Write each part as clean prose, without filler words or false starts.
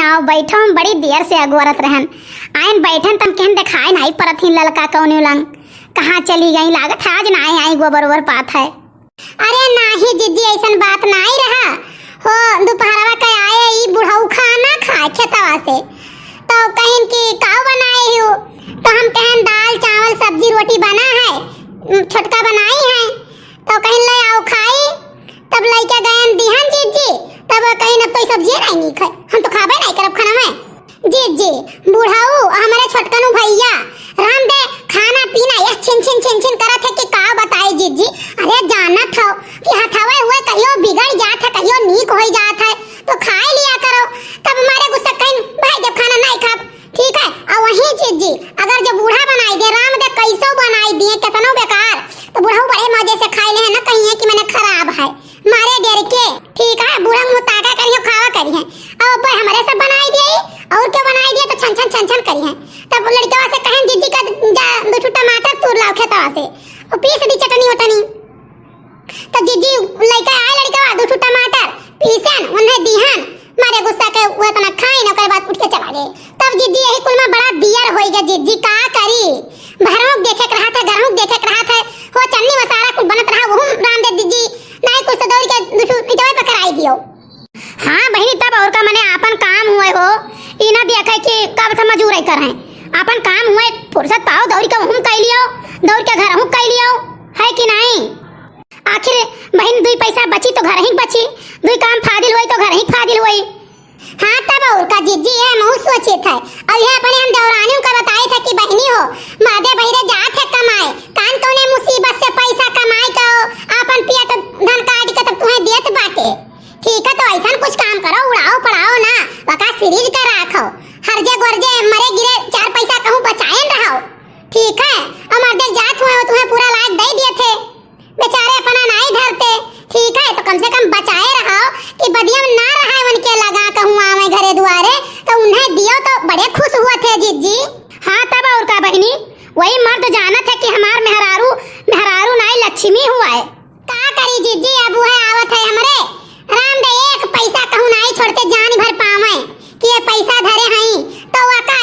आओ बैठो, हम बड़ी देर से अगोरत रहन। आयन बैठन तम कहन देखाए नहीं परत ही ललका कौन उलंग कहाँ चली गई, लागत है आज ना आई गो बरोबर पात है। अरे नाही जीजी ऐसन बात नहीं रहा हो, दोपहरवा के आए ई बुढ़ऊ खाना खाए खेतवा से तो कहिन कि काऊ बनाए हो, तो हम कहन दाल चावल सब्जी रोटी बना है, छोटका बनाई है, तो कहिन ले आओ खाई। तब लइका गयन दिहन जीजी, तब कहिन अब तो सब्जी नहीं खाए, हम तो खाबे नहीं करब खाना में। जीजी बुढ़ऊ हमारे छोटकनु भैया राम दे खाना पीना ये छिन छिन छिन छिन करत है कि का बताए जीजी। अरे जानत हो कि हथावे हुए कहियो बिगड़ जात है, कहियो नीक हो जात है, तो खाए लिया करो। तब हमारे गुस्सा कहिन भाई जब खाना नहीं खाब ठीक है। और वही जीजी अगर जो बूढ़ा बनाई दे राम दे कैसो बनाई दिए कितनो बेकार, तो बुढ़ऊ बड़े मजे से खाए ले है ना, कहिए कि मैंने खराब है मारे डर के ठीक है। बूढ़ा मुताका करियो खावा करिए, अब ऊपर हमारे सब बनाई दिए और क्या बनाई दिए तो छन छन छन छन करिए। तब लड़का से कहन जीजी का जा दो टमाटर तोड़ लाओ खेतवा से और पीस दी चटनी वटनी। तो जीजी लड़का आए लड़का दो टमाटर पीसन उन्हें दिहन, मारे गुस्सा के वो तना खाई ना, कर बात उठ के चला गए। तब जीजी यही कुल में बड़ा दियर होई गया। जीजी का करी भरों देखे के रहा था, घरों देखे के रहा था, हो चन्नी मसाला कुछ बनत रहा, वो राम दे दीजी नहीं कुछ तो दौड़ के इटवे पे कराई दियो। हाँ बहनी तब और का मने अपन काम हुए हो, इना देखे कि कब था मजूरी कर हैं, अपन काम हुए फुर्सत पाओ दौड़ के हम कह लियो, दौड़ के घर हम कह लियो है कि नहीं। आखिर बहन दुई पैसा बची तो घर ही बची, दुई काम फादिल हुई तो घर ही फादिल हुई। हाँ तब और का जीजी है महु सोचे थे। अब यह अपने हम दौरानियों का बताए थे कि बहनी हो मादे बहिरे जात है कमाए, कान तोने मुसीबत से पैसा कमाए तो अपन पिया तो धन काट के तब तुम्हें देत बाटे ठीक है। तो ऐसा कुछ काम करो, उड़ाओ पड़ाओ ना, वका सीरीज कर रखो, हरजे गोरजे मरे गिरे चार पैसा कहूं बचाए रहो ठीक है। हमारे देख जात हुए तुम्हें पूरा लायक दे दिए थे, बेचारे अपना नहीं धरते ठीक है। तो कम से कम बचाए रहो कि बदिया ना रहा उनके लगा कहूँ आवे घरे दुआरे, तो उन्हें दियो तो बड़े खुश हुए थे जीजी। हाँ तब और का बहनी वही मर्द जानत है कि हमार मेहरारू मेहरारू नहीं लक्ष्मी हुआ है, का करी जीजी। अब वो आवत है हमरे राम दे एक पैसा कहूँ नहीं छोड़ते जान भर पावे कि ये पैसा धरे हई, तो वका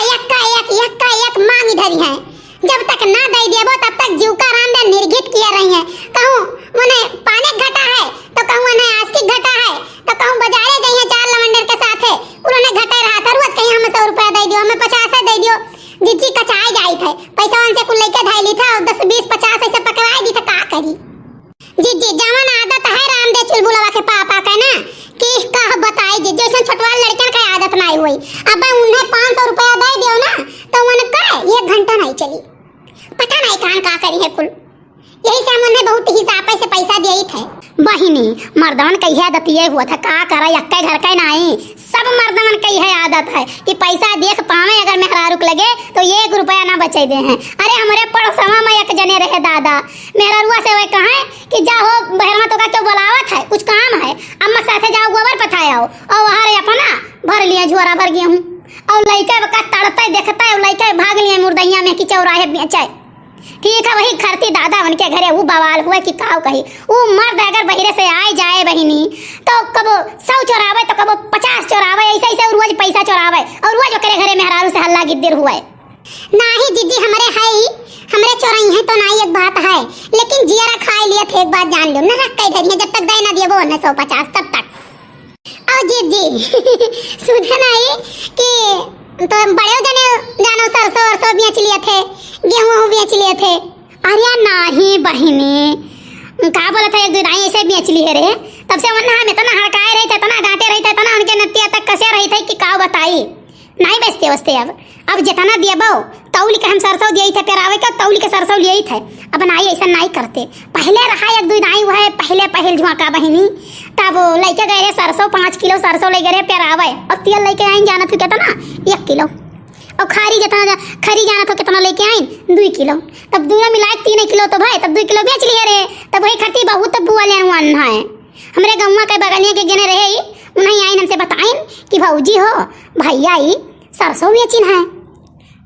एक मांग धरी है, जब तक ना दे देबो तब तक जीव का राम दे निर्गित किया रही है। कहूँ उन्हें पाने घटा है तो कहूँ उन्हें आस्तिक घटा है, तो कहूँ बाजारे गई है चार लवंडर के साथ है, उन्होंने घटे रहा था रोज कहीं हमें 100 रुपया दे दियो, हमें 50 दे दियो। जीजी कचाई जाई थे पैसा उनसे कुल लेके धाई ली था, 10 20 50 ऐसे पकवाई दी था, का करी जीजी। जवान आदत है राम दे चुलबुलवा के पापा का ना कि कह बताई जीजी, ऐसा छोटवाल लड़कन का आदत नहीं हुई। अब उन्हें 500 रुपया दे दियो ना तो उन्हें का 1 घंटा नहीं चली, पता नहीं कहां का करी है कुल, यही से हमने बहुत हिसाब से पैसा दिए थे। बहिनी मर्दवन कही आदत ये हुआ था, का करा यक्के घर का नहीं, सब मर्दवन कही है आदत है कि पैसा देख पावे अगर मेहरारू लगे तो 1 रुपया ना बचे दे हैं। अरे हमारे पड़ोसवा में एक जने रहे दादा मेहरारुआ से वे कहे कि जाओ बहरवा तो का क्यों बुलावत है, कुछ काम है, अम्मा साथे जाओ गोबर पथाओ, और वहां अपना भर लिए झोरा भर गेहूं, और लइका का तड़ता देखता है, लइका भाग लिए मुर्दैया में कि चौराहे बेचाए ठीक है। वही खरती दादा उनके घरे वो बवाल हुआ कि काव कही वो मर्द अगर बहिरे से आए जाए बहिनी तो कबो 100 चोरावे तो कबो 50 चोरावे, ऐसे ऐसे रोज पैसा चोरावे और रोज करे घरे मेहरारू से हल्ला गिद्दिर हुआ नहीं जीजी। हमारे है हमरे चोराई है तो नहीं एक बात है, लेकिन जियारा खाए लिए थे एक बात जान लो ना, रख कई धरी जब तक दे ना दिए वो 150 तब तक। और जीजी सुने नहीं कि तो बड़े जने जानो सरसों बेच लिए थे, गेहूं बेच लिए थे। अरे नहीं बहिनी का बोला था एक दो दाई ऐसे बेच लिए रे, तब से वरना हमें तना हड़काए रही थे, तना घाटे रही थे, तना उनके नतिया तक कसे रही थे कि का बताई नहीं बेचते वस्ते। अब जितना दिएबो तौली के हम सरसों दिए थे पेरावे का तौली के सरसों लिए थे, अब नहीं ऐसा नहीं करते। पहले रहा एक दो दाई वह पहले झुका बहिनी, तब लेके गए सरसों 5 किलो सरसों ले गए पेरावे, और तेल लेके आई जाना था कितना 1 किलो, और खारी जितना खरी जाना था कितना लेके आई 2 किलो, तब दोनों मिला 3 किलो तो भाई तब 2 किलो बेच लिए रे। तब वही खरती बहुत बुआ ले अन्ना है हमरे गौवा के बगलिया के गने रहे, उन्हें आई हमसे बताइन कि भौजी हो भैया ही सरसों बेचिन है,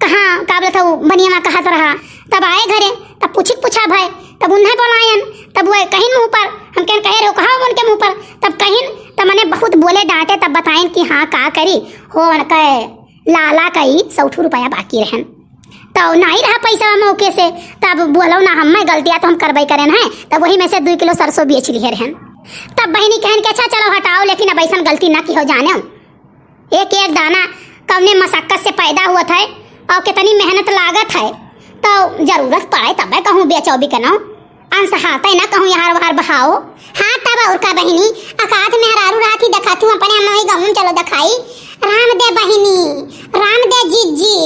कहाँ काबले था बनिया में कहा तो रहा। तब आए घरे तब पूछा भाई तब उन्हें बोलायन, तब वो कहीं मुँह पर हम कहे रो कहा उनके मुँह पर, तब कहीं तब मैंने बहुत बोले डांटे, तब बताएं कि हाँ का करी हो उनका लाला कई 100 रुपया बाकी रहन, तो नहीं रहा पैसा मौके से, तब बोलो ना हमें गलतियाँ तो हम करबई करें हैं, तब वही में से 2 किलो सरसों बेच लिए रहन। तब बहनी कहन के अच्छा चलो हटाओ, लेकिन अब ऐसा गलती ना की हो जाने, एक एक दाना कवने मशक्कत से पैदा हुआ था और कितनी मेहनत लागत है, तो जरूरत पड़े तब कहूँ बेचो भी कहना अंश हाथ ना कहूँ यहाँ बाहर बहाओ। हाँ तब और का बहनी अकाध में हरारू रात ही देखा तू अपने हम वही गाँव चलो दिखाई राम दे बहनी, राम दे जीजी,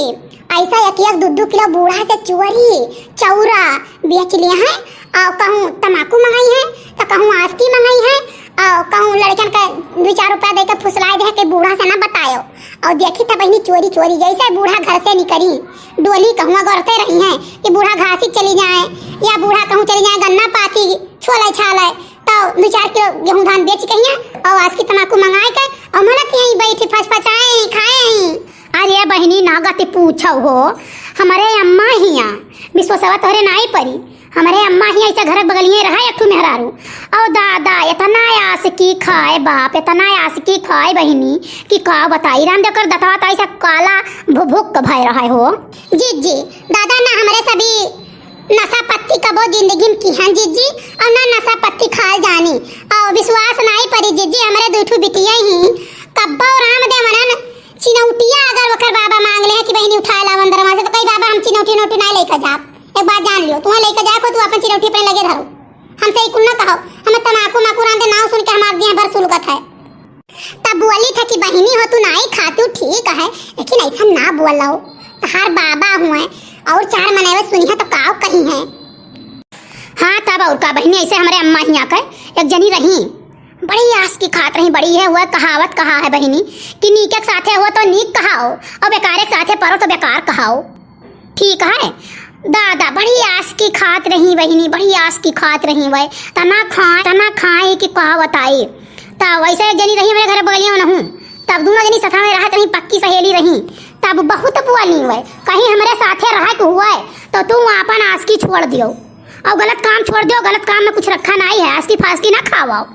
ऐसा एक 2-2 किलो बूढ़ा से चुअरी चौरा बेच लिए हैं, और कहूँ तम्बाकू मंगाई है, तो कहूँ आस्ती मंगाई है, और कहूँ लड़कन का 2-4 रुपया देकर फुसलाए दे के बूढ़ा से ना बतायो, और देखी था बहनी चोरी चोरी जैसे बूढ़ा घर से निकली डोली कहूँ गौरते रही हैं कि बूढ़ा घासी चली जाए या बूढ़ा कहूँ चली जाए गन्ना पाती छोले छाले, तो 2-4 किलो गेहूँ धान बेच कहिए और आज की तम्बाकू मंगाए के और मनत यहीं बैठी फसफसाए खाए। अरे बहनी ना गति पूछो हो, हमारे अम्मा हिया विश्वसवा तोहरे नाई परी, हमारे अम्मा ही ऐसा घर बगलिए रहा एक ठू मेहरारू, और दादा इतना आस की खाए बाप, इतना आस की खाए बहनी कि का बताई राम देकर दतवा तो ऐसा काला भुभुक भय रहा हो। जी दादा ना हमारे सभी नशा पत्ती कबो जिंदगी में की हैं जी, और ना नशा पत्ती खाए जानी, और विश्वास नहीं परी जी हमारे 2 बिटिया ही कब्बा और राम दे मनन चिनौटिया अगर वकर बाबा मांग ले कि बहनी उठा ला अंदर में से, तो कई बाबा हम चिनौटी नोटी नहीं लेकर जा, एक बात जान लियो, तुम्हें लेकर जाए को तू अपन चिरौठी पे लगे धरो, हमसे एक ना कहो, हमें तम्बाकू माकू दे नाव सुन के हमार दिया भर सुलगत है। तब बोली था कि बहनी हो तू नहीं खाती ठीक है, लेकिन ऐसा ना बोलो, तहार बाबा हुए और 4 मनेवे सुनी है तो काव कहीं है। हाँ तब और का बहनी ऐसे हमारे अम्मा ही आकर एक जनी रही, बड़ी आस की खात रही, बड़ी है हुआ कहावत कहा है बहनी कि नीक के साथे हो तो नीक कहाओ और बेकार के साथे परो तो बेकार कहाओ, ठीक है। दादा बड़ी आस की खात रही बहनी, बड़ी आस की खात रही वह तना खाए कि कहा बताई, तब वैसे जनी रही मेरे घर बगलियों न हूँ, तब दोनों जनी सथा में रहा रही, पक्की सहेली रही, तब बहुत बोली हुए कहीं हमारे साथे रहा के हुआ है तो तुम अपन आस की छोड़ दियो और गलत काम छोड़ दियो, गलत काम में कुछ रखा नहीं है, आस की फांस ना खावाओ,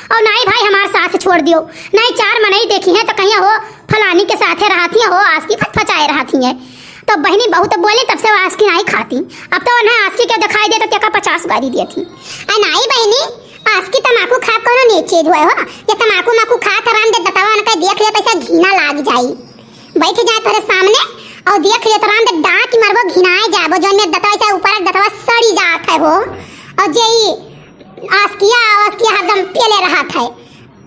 और नहीं भाई हमारे साथ छोड़ दियो, नहीं 4 मनई देखी है तो कहीं हो फलानी के साथे रहती हो आस की फचाए रहती है। तो बहनी बहुत बोली तब से वो आस्की नहीं खाती, अब तो उन्हें आस्की क्या दिखाई दे तो क्या 50 गाड़ी दी थी। नहीं बहनी आस्की तम्बाकू खा करो नहीं चीज हुए हो, ये तम्बाकू माकू खा तरान दे दतवा उनका देख लिया तो ऐसा घीना लाग जाई, बैठ जाए तेरे सामने और देख लिया तरान दे डांट मरबो घिनाए जाबो, जो में दतवा ऐसा ऊपर दतवा सड़ी जात है वो, और जेई आस्किया हरदम पेले रहा था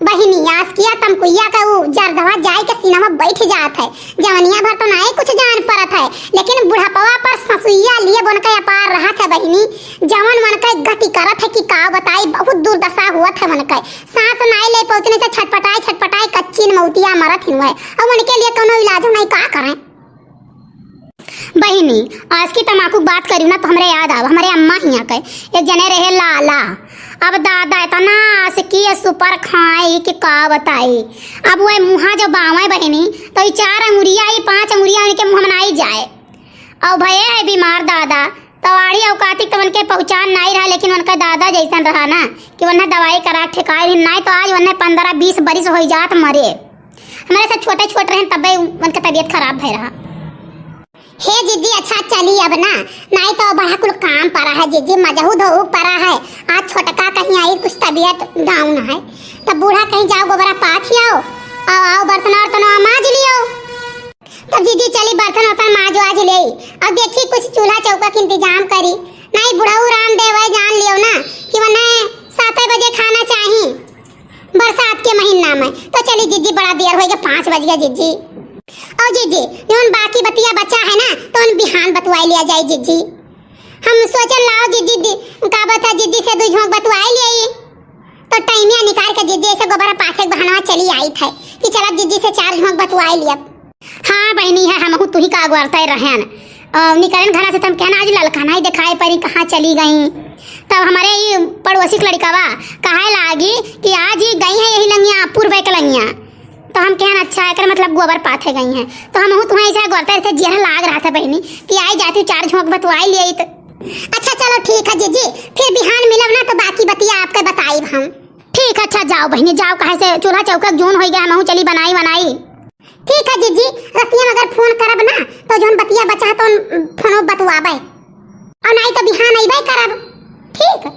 बहनी, आस्किया तमकुइया का वो जरदवा जाए के सीना में बैठ जात है, जवनिया भर तो नहीं कुछ जान पड़त है, लेकिन बुढ़ापवा पर ससुइया लिए बन के अपार रहा था बहनी, जवन मन के गति करत है कि का बताई, बहुत दुर्दशा हुआ था मन के, सांस नहीं ले पहुंचने से छटपटाई कच्ची मौतिया मरत हुए, और उनके लिए कोनो इलाज नहीं का करें। बहनी आज की तम्बाकू बात करी ना तो हमरे याद आवा हमारे अम्मा हिया के एक जने रहे लाला, अब दादा इतना आस की सुपर खाई कि का बताई, अब वह मुँहा जो बावे बहनी तो 4 अंगुरिया 5 अंगुरिया उनके मुँह में नहीं जाए, और भैया है बीमार दादा तवाड़ी और कार्तिक तो उनके पहचान नहीं रहा, लेकिन उनका दादा जैसा रहा ना कि उन्हें दवाई करा ठिकाई नहीं, तो आज उन्हें 15-20 बरिस हो जात मरे, हमारे साथ छोटे रहे तब उनका तबीयत खराब भय रहा। हे जीजी अच्छा चली अब ना, नहीं तो बड़ा कुल काम पड़ा है जीजी, मजहूद हो पड़ा है, आज छोटका कहीं आई कुछ तबीयत डाउन है, तब बूढ़ा कहीं जाओ गोबरा पाथ आओ बर्तन माज लियो, तब जीजी चली बर्तन माज आज ले, अब देखी कुछ चूल्हा चौका का इंतजाम करी, नहीं बुढ़ाऊ राम देव जान लियो ना कि उन्हें 7 बजे खाना चाहिए बरसात के महीना में, तो चली जीजी बड़ा देर हो गया 5 बज गया जीजी, और जीजी जौन बाकी बतिया बचा है ना तो उन बिहान बतवाई लिया जाए जीजी, हम सोचल लाओ जीजी का बता जीजी से 2 झोंक बतवाई लिए, तो टाइमिया निकाल के जीजी से गोबरा पाथे बहनवा चली आई थे कि चल जीजी से 4 झोंक बतवाई लिया। हाँ बहनी है हम तू ही का अगवारते रहन, निकलन घरा से तुम कहना आज ललकाना ही दिखाई परी कहाँ चली गई, तब हमारे ये पड़ोसी लड़कावा कहे लागी कि आज ही गई है यही लंगिया पूर्व के लंगिया, तो हम कहन अच्छा है कर मतलब गोबर पाथे गई हैं, तो हम तुम्हें ऐसा गौरता रहते जहर लाग रहा था बहनी कि आई जाती 4 झोंक बतवाई लिए, अच्छा चलो ठीक है जीजी, फिर बिहान मिलब ना तो बाकी बतिया आपके बताइब हम। ठीक है, अच्छा जाओ बहनी जाओ, कहे से चूल्हा चौका जोन हो गया, हम चली बनाई। ठीक है जीजी, रतिया में अगर फोन करब ना तो जोन बतिया बचा तो फोनो बतवाबे, और नहीं तो बिहान अइबे करब। ठीक।